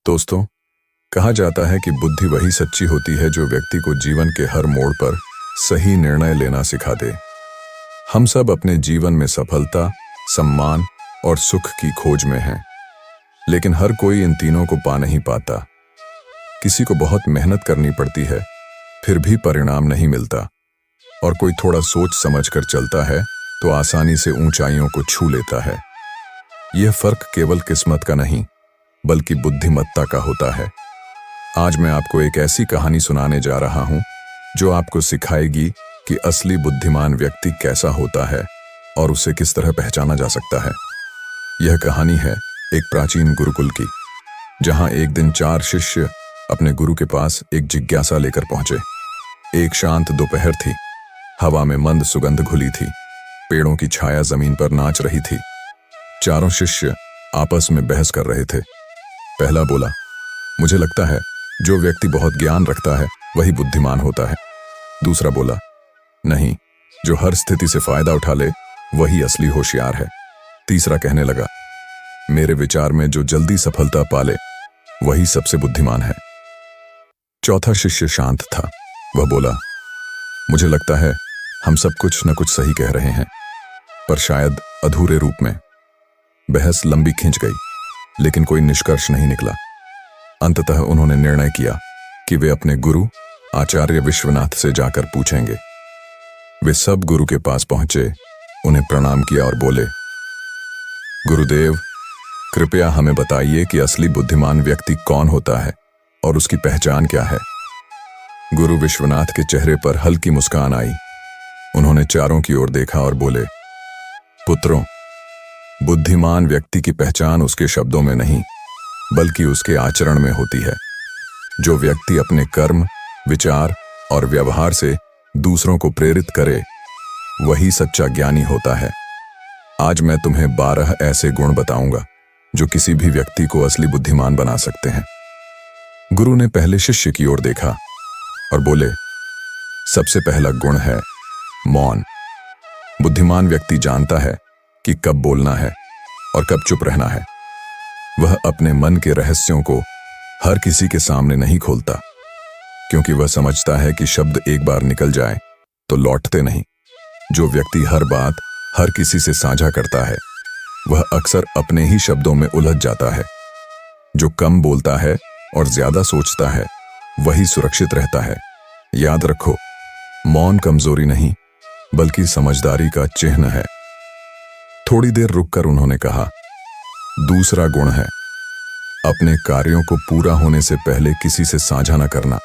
दोस्तों, कहा जाता है कि बुद्धि वही सच्ची होती है जो व्यक्ति को जीवन के हर मोड़ पर सही निर्णय लेना सिखा दे। हम सब अपने जीवन में सफलता, सम्मान और सुख की खोज में हैं, लेकिन हर कोई इन तीनों को पा नहीं पाता। किसी को बहुत मेहनत करनी पड़ती है, फिर भी परिणाम नहीं मिलता, और कोई थोड़ा सोच समझ कर चलता है तो आसानी से ऊंचाइयों को छू लेता है। यह फर्क केवल किस्मत का नहीं, बल्कि बुद्धिमत्ता का होता है। आज मैं आपको एक ऐसी कहानी सुनाने जा रहा हूं जो आपको सिखाएगी कि असली बुद्धिमान व्यक्ति कैसा होता है और उसे किस तरह पहचाना जा सकता है। यह कहानी है एक प्राचीन गुरुकुल की, जहां एक दिन 4 शिष्य अपने गुरु के पास एक जिज्ञासा लेकर पहुंचे। एक शांत दोपहर थी, हवा में मंद सुगंध घुली थी, पेड़ों की छाया जमीन पर नाच रही थी। चारों शिष्य आपस में बहस कर रहे थे। पहला बोला, मुझे लगता है जो व्यक्ति बहुत ज्ञान रखता है वही बुद्धिमान होता है। दूसरा बोला, नहीं, जो हर स्थिति से फायदा उठा ले वही असली होशियार है। तीसरा कहने लगा, मेरे विचार में जो जल्दी सफलता पाले वही सबसे बुद्धिमान है। चौथा शिष्य शांत था। वह बोला, मुझे लगता है हम सब कुछ न कुछ सही कह रहे हैं, पर शायद अधूरे रूप में। बहस लंबी खिंच गई, लेकिन कोई निष्कर्ष नहीं निकला। अंततः उन्होंने निर्णय किया कि वे अपने गुरु आचार्य विश्वनाथ से जाकर पूछेंगे। वे सब गुरु के पास पहुंचे, उन्हें प्रणाम किया और बोले, गुरुदेव, कृपया हमें बताइए कि असली बुद्धिमान व्यक्ति कौन होता है और उसकी पहचान क्या है। गुरु विश्वनाथ के चेहरे पर हल्की मुस्कान आई। उन्होंने चारों की ओर देखा और बोले, पुत्रों, बुद्धिमान व्यक्ति की पहचान उसके शब्दों में नहीं, बल्कि उसके आचरण में होती है। जो व्यक्ति अपने कर्म, विचार और व्यवहार से दूसरों को प्रेरित करे, वही सच्चा ज्ञानी होता है। आज मैं तुम्हें 12 ऐसे गुण बताऊंगा जो किसी भी व्यक्ति को असली बुद्धिमान बना सकते हैं। गुरु ने पहले शिष्य की ओर देखा और बोले, सबसे पहला गुण है मौन। बुद्धिमान व्यक्ति जानता है कि कब बोलना है और कब चुप रहना है। वह अपने मन के रहस्यों को हर किसी के सामने नहीं खोलता, क्योंकि वह समझता है कि शब्द एक बार निकल जाए तो लौटते नहीं। जो व्यक्ति हर बात हर किसी से साझा करता है, वह अक्सर अपने ही शब्दों में उलझ जाता है। जो कम बोलता है और ज्यादा सोचता है, वही सुरक्षित रहता है। याद रखो, मौन कमजोरी नहीं, बल्कि समझदारी का चिन्ह है। थोड़ी देर रुककर उन्होंने कहा, दूसरा गुण है अपने कार्यों को पूरा होने से पहले किसी से साझा न करना।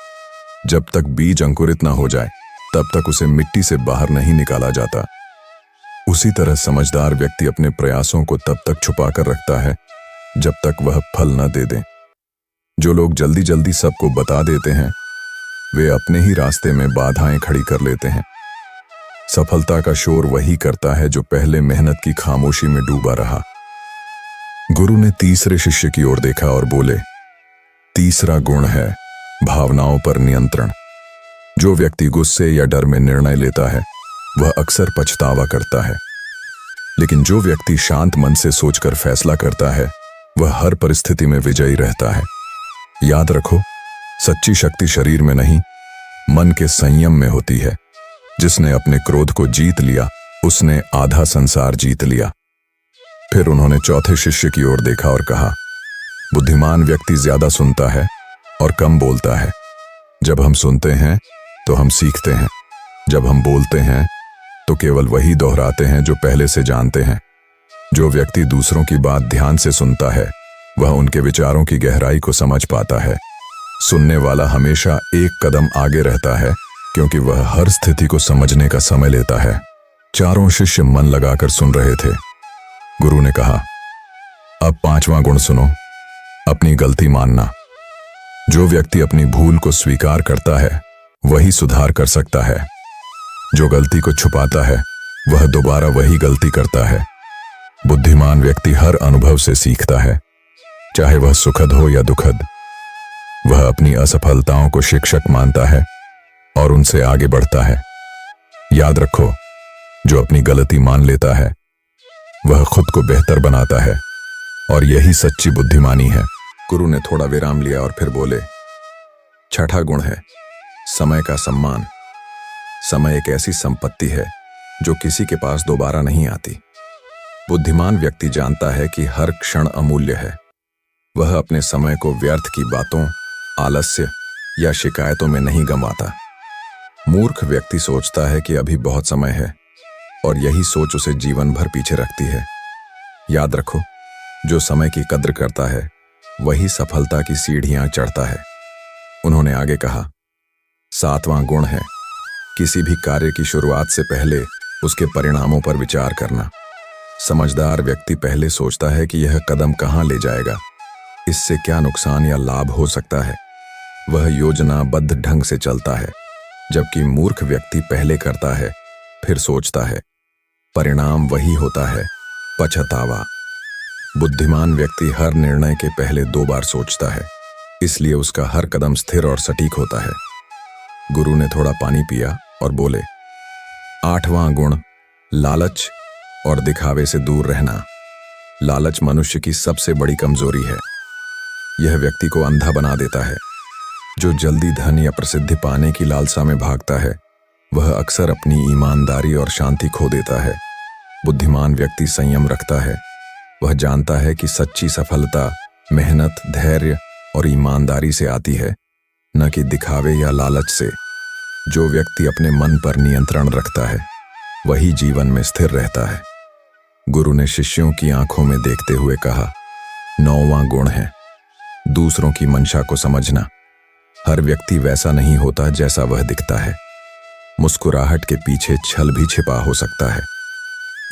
जब तक बीज अंकुरित न हो जाए, तब तक उसे मिट्टी से बाहर नहीं निकाला जाता। उसी तरह समझदार व्यक्ति अपने प्रयासों को तब तक छुपा कर रखता है जब तक वह फल न दे दें। जो लोग जल्दी जल्दी सबको बता देते हैं, वे अपने ही रास्ते में बाधाएं खड़ी कर लेते हैं। सफलता का शोर वही करता है जो पहले मेहनत की खामोशी में डूबा रहा। गुरु ने तीसरे शिष्य की ओर देखा और बोले, तीसरा गुण है भावनाओं पर नियंत्रण। जो व्यक्ति गुस्से या डर में निर्णय लेता है, वह अक्सर पछतावा करता है, लेकिन जो व्यक्ति शांत मन से सोचकर फैसला करता है, वह हर परिस्थिति में विजयी रहता है। याद रखो, सच्ची शक्ति शरीर में नहीं, मन के संयम में होती है। जिसने अपने क्रोध को जीत लिया, उसने आधा संसार जीत लिया। फिर उन्होंने चौथे शिष्य की ओर देखा और कहा, बुद्धिमान व्यक्ति ज्यादा सुनता है और कम बोलता है। जब हम सुनते हैं तो हम सीखते हैं, जब हम बोलते हैं तो केवल वही दोहराते हैं जो पहले से जानते हैं। जो व्यक्ति दूसरों की बात ध्यान से सुनता है, वह उनके विचारों की गहराई को समझ पाता है। सुनने वाला हमेशा एक कदम आगे रहता है, क्योंकि वह हर स्थिति को समझने का समय लेता है। चारों शिष्य मन लगाकर सुन रहे थे। गुरु ने कहा, अब 5वां गुण सुनो, अपनी गलती मानना। जो व्यक्ति अपनी भूल को स्वीकार करता है, वही सुधार कर सकता है। जो गलती को छुपाता है, वह दोबारा वही गलती करता है। बुद्धिमान व्यक्ति हर अनुभव से सीखता है, चाहे वह सुखद हो या दुखद। वह अपनी असफलताओं को शिक्षक मानता है और उनसे आगे बढ़ता है। याद रखो, जो अपनी गलती मान लेता है, वह खुद को बेहतर बनाता है, और यही सच्ची बुद्धिमानी है। गुरु ने थोड़ा विराम लिया और फिर बोले, छठा गुण है समय का सम्मान। समय एक ऐसी संपत्ति है जो किसी के पास दोबारा नहीं आती। बुद्धिमान व्यक्ति जानता है कि हर क्षण अमूल्य है। वह अपने समय को व्यर्थ की बातों, आलस्य या शिकायतों में नहीं गंवाता। मूर्ख व्यक्ति सोचता है कि अभी बहुत समय है और यही सोच उसे जीवन भर पीछे रखती है। याद रखो, जो समय की कद्र करता है वही सफलता की सीढ़ियां चढ़ता है। उन्होंने आगे कहा, सातवां गुण है किसी भी कार्य की शुरुआत से पहले उसके परिणामों पर विचार करना। समझदार व्यक्ति पहले सोचता है कि यह कदम कहां ले जाएगा, इससे क्या नुकसान या लाभ हो सकता है। वह योजनाबद्ध ढंग से चलता है, जबकि मूर्ख व्यक्ति पहले करता है फिर सोचता है। परिणाम वही होता है, पछतावा। बुद्धिमान व्यक्ति हर निर्णय के पहले 2 बार सोचता है, इसलिए उसका हर कदम स्थिर और सटीक होता है। गुरु ने थोड़ा पानी पिया और बोले, आठवां गुण लालच और दिखावे से दूर रहना। लालच मनुष्य की सबसे बड़ी कमजोरी है। यह व्यक्ति को अंधा बना देता है। जो जल्दी धन या प्रसिद्धि पाने की लालसा में भागता है वह अक्सर अपनी ईमानदारी और शांति खो देता है। बुद्धिमान व्यक्ति संयम रखता है। वह जानता है कि सच्ची सफलता मेहनत, धैर्य और ईमानदारी से आती है, न कि दिखावे या लालच से। जो व्यक्ति अपने मन पर नियंत्रण रखता है वही जीवन में स्थिर रहता है। गुरु ने शिष्यों की आंखों में देखते हुए कहा, 9वां गुण है दूसरों की मंशा को समझना। हर व्यक्ति वैसा नहीं होता जैसा वह दिखता है। मुस्कुराहट के पीछे छल भी छिपा हो सकता है।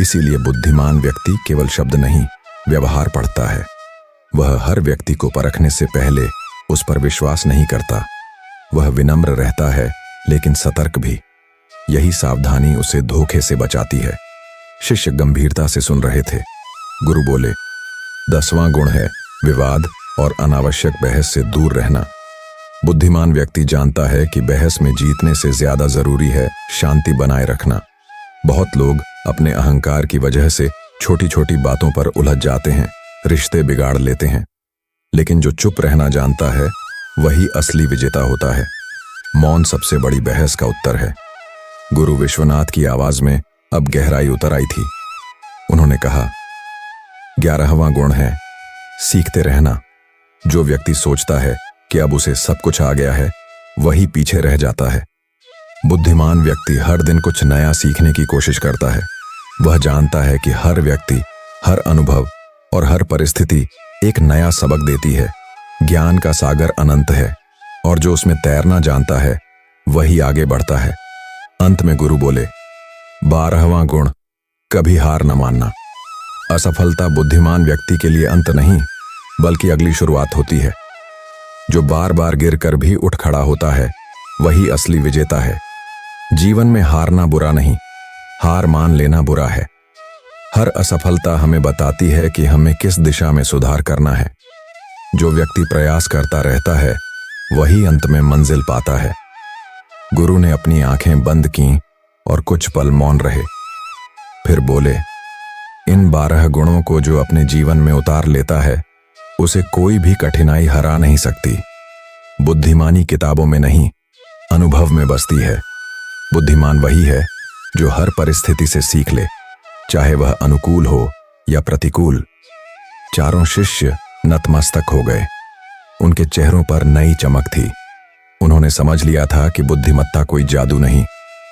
इसीलिए बुद्धिमान व्यक्ति केवल शब्द नहीं, व्यवहार पढ़ता है। वह हर व्यक्ति को परखने से पहले उस पर विश्वास नहीं करता। वह विनम्र रहता है लेकिन सतर्क भी। यही सावधानी उसे धोखे से बचाती है। शिष्य गंभीरता से सुन रहे थे। गुरु बोले, 10वां गुण है विवाद और अनावश्यक बहस से दूर रहना। बुद्धिमान व्यक्ति जानता है कि बहस में जीतने से ज्यादा जरूरी है शांति बनाए रखना। बहुत लोग अपने अहंकार की वजह से छोटी छोटी बातों पर उलझ जाते हैं, रिश्ते बिगाड़ लेते हैं। लेकिन जो चुप रहना जानता है वही असली विजेता होता है। मौन सबसे बड़ी बहस का उत्तर है। गुरु विश्वनाथ की आवाज में अब गहराई उतर आई थी। उन्होंने कहा, 11वां गुण है सीखते रहना। जो व्यक्ति सोचता है कि अब उसे सब कुछ आ गया है वही पीछे रह जाता है। बुद्धिमान व्यक्ति हर दिन कुछ नया सीखने की कोशिश करता है। वह जानता है कि हर व्यक्ति, हर अनुभव और हर परिस्थिति एक नया सबक देती है। ज्ञान का सागर अनंत है और जो उसमें तैरना जानता है वही आगे बढ़ता है। अंत में गुरु बोले, 12वां गुण कभी हार न मानना। असफलता बुद्धिमान व्यक्ति के लिए अंत नहीं बल्कि अगली शुरुआत होती है। जो बार बार गिरकर भी उठ खड़ा होता है वही असली विजेता है। जीवन में हारना बुरा नहीं, हार मान लेना बुरा है। हर असफलता हमें बताती है कि हमें किस दिशा में सुधार करना है। जो व्यक्ति प्रयास करता रहता है वही अंत में मंजिल पाता है। गुरु ने अपनी आंखें बंद कीं और कुछ पल मौन रहे। फिर बोले, इन 12 गुणों को जो अपने जीवन में उतार लेता है उसे कोई भी कठिनाई हरा नहीं सकती। बुद्धिमानी किताबों में नहीं, अनुभव में बसती है। बुद्धिमान वही है जो हर परिस्थिति से सीख ले, चाहे वह अनुकूल हो या प्रतिकूल। चारों शिष्य नतमस्तक हो गए। उनके चेहरों पर नई चमक थी। उन्होंने समझ लिया था कि बुद्धिमत्ता कोई जादू नहीं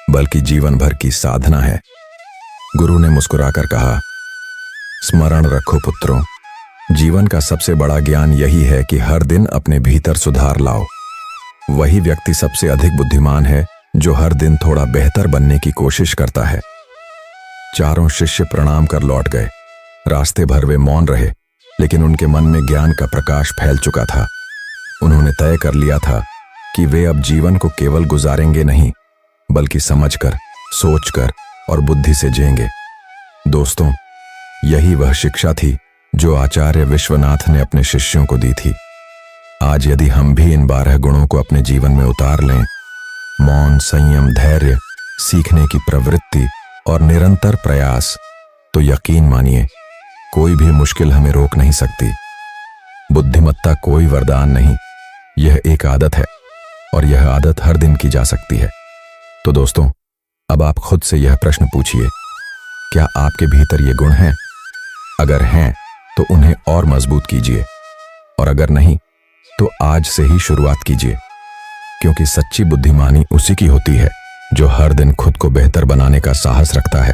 बल्कि जीवन भर की साधना है। गुरु ने मुस्कुराकर कहा, स्मरण रखो पुत्रों, जीवन का सबसे बड़ा ज्ञान यही है कि हर दिन अपने भीतर सुधार लाओ। वही व्यक्ति सबसे अधिक बुद्धिमान है जो हर दिन थोड़ा बेहतर बनने की कोशिश करता है। चारों शिष्य प्रणाम कर लौट गए। रास्ते भर वे मौन रहे, लेकिन उनके मन में ज्ञान का प्रकाश फैल चुका था। उन्होंने तय कर लिया था कि वे अब जीवन को केवल गुजारेंगे नहीं बल्कि समझकर, सोचकर और बुद्धि से जिएंगे। दोस्तों, यही वह शिक्षा थी जो आचार्य विश्वनाथ ने अपने शिष्यों को दी थी। आज यदि हम भी इन 12 गुणों को अपने जीवन में उतार लें, मौन, संयम, धैर्य, सीखने की प्रवृत्ति और निरंतर प्रयास, तो यकीन मानिए कोई भी मुश्किल हमें रोक नहीं सकती। बुद्धिमत्ता कोई वरदान नहीं, यह एक आदत है और यह आदत हर दिन की जा सकती है। तो दोस्तों, अब आप खुद से यह प्रश्न पूछिए, क्या आपके भीतर ये गुण हैं? अगर हैं तो उन्हें और मजबूत कीजिए, और अगर नहीं तो आज से ही शुरुआत कीजिए, क्योंकि सच्ची बुद्धिमानी उसी की होती है जो हर दिन खुद को बेहतर बनाने का साहस रखता है।